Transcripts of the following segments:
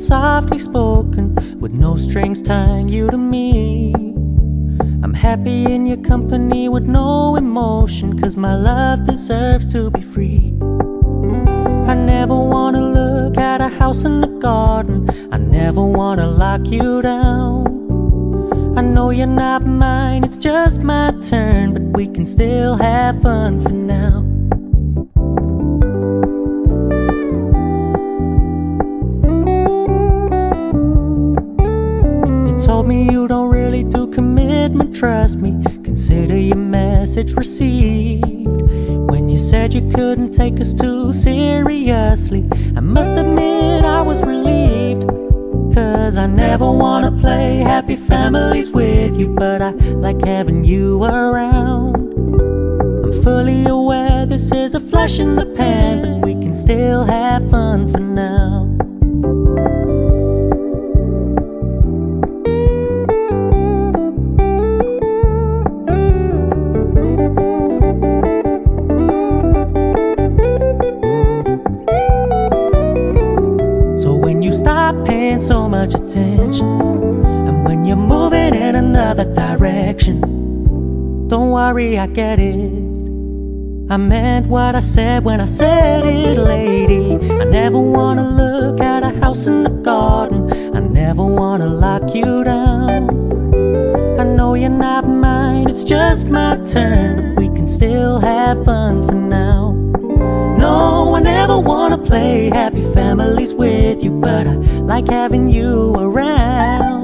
softly spoken, with no strings tying you to me. I'm happy in your company with no emotion, 'cause my love deserves to be free. I never wanna look at a house in the garden, I never wanna lock you down. I know you're not mine, it's just my turn, but we can still have fun for now. Told me you don't really do commitment, trust me, consider your message received. When you said you couldn't take us too seriously, I must admit I was relieved. 'Cause I never wanna play happy families with you, but I like having you around. I'm fully aware this is a flash in the pan, but we can still have fun for now. Stop paying so much attention, and when you're moving in another direction, don't worry, I get it. I meant what I said when I said it, lady. I never wanna look at a house in the garden, I never wanna lock you down. I know you're not mine, it's just my turn, but we can still have fun for now. No, I never wanna play happy families with you, but I like having you around.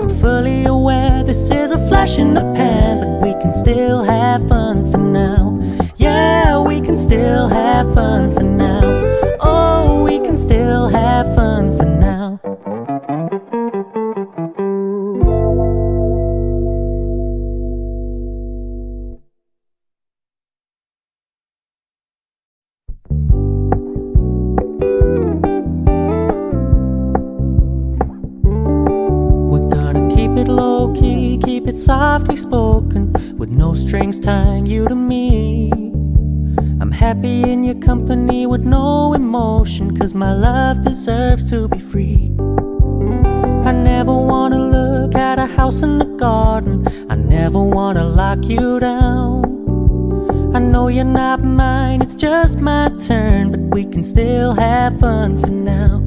I'm fully aware this is a flash in the pan, but we can still have fun for now. Yeah, we can still have fun for now. Oh, we can still have fun for now. Low-key, keep it softly spoken, with no strings tying you to me. I'm happy in your company with no emotion, 'cause my love deserves to be free. I never wanna look at a house in the garden, I never wanna lock you down. I know you're not mine, it's just my turn, but we can still have fun for now.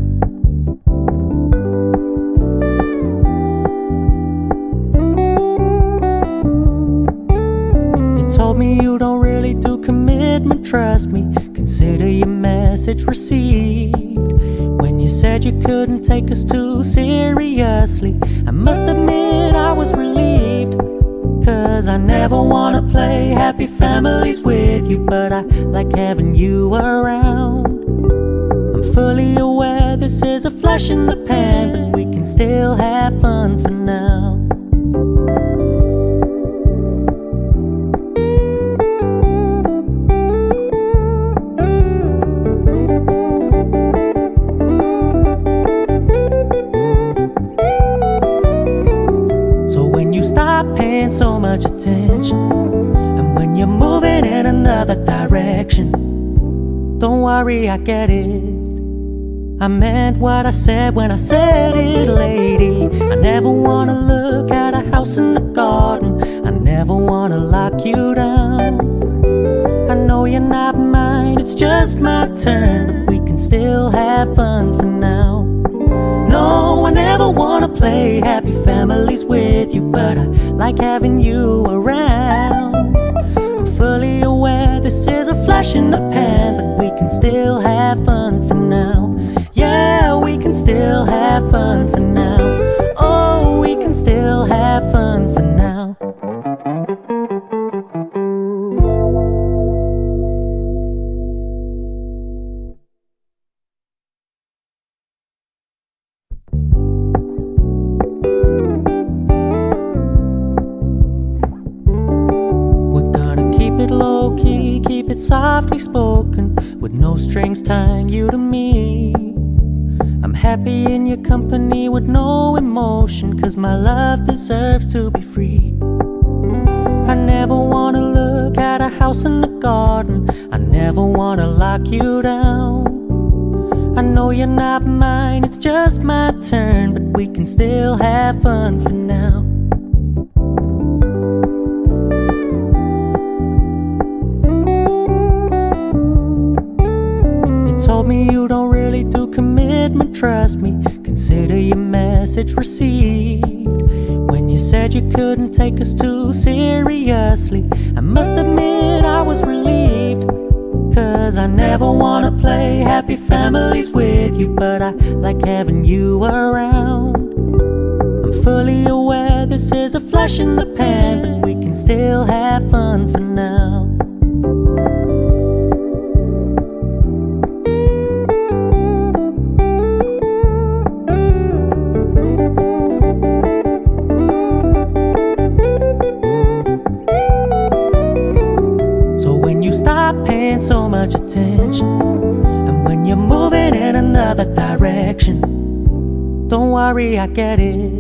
Told me you don't really do commitment, trust me, consider your message received. When you said you couldn't take us too seriously, I must admit I was relieved. 'Cause I never wanna play happy families with you, but I like having you around. I'm fully aware this is a flash in the pan, but we can still have fun for now. Stop paying so much attention, and when you're moving in another direction, don't worry, I get it. I meant what I said when I said it, lady. I never wanna look at a house in the garden, I never wanna lock you down. I know you're not mine, it's just my turn, but we can still have fun for now. No, I never wanna play happy families with you, but I like having you around. I'm fully aware this is a flash in the pan, but we can still have fun for now. Yeah, we can still have fun for now. Oh, we can still have fun for now. Low-key, keep it softly spoken, with no strings tying you to me. I'm happy in your company with no emotion, 'cause my love deserves to be free. I never wanna look at a house in the garden, I never wanna lock you down. I I know you're not mine, it's just my turn, but we can still have fun for now. You told me you don't really do commitment, trust me, consider your message received. When you said you couldn't take us too seriously, I must admit I was relieved. 'Cause I never wanna play happy families with you, but I like having you around. I'm fully aware this is a flash in the pan, but we can still have fun for now. Stop paying so much attention, and when you're moving in another direction, don't worry, I get it.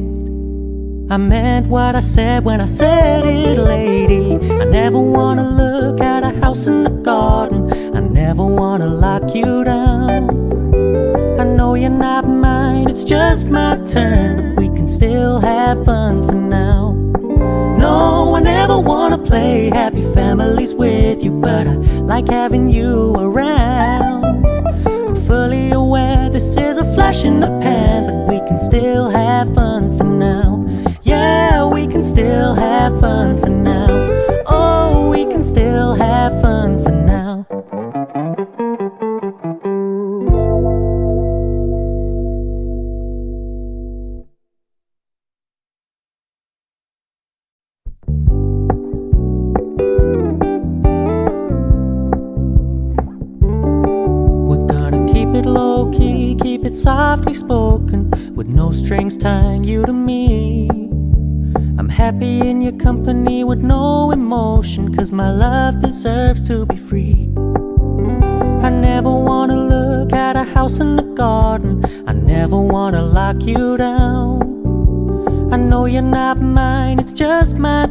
I meant what I said when I said it, lady. I never wanna look at a house in the garden, I never wanna lock you down. I know you're not mine, it's just my turn, but we can still have fun for now. No, I never wanna play happy families with you, but I like having you around. I'm fully aware this is a flash in the pan, but we can still have fun for now. Yeah, we can still have fun for now. Oh, we can still have fun for now. Keep it low-key, keep it softly spoken, with no strings tying you to me. I'm happy in your company with no emotion, 'cause my love deserves to be free. I never wanna look at a house in the garden, I never wanna lock you down. I know you're not mine, it's just my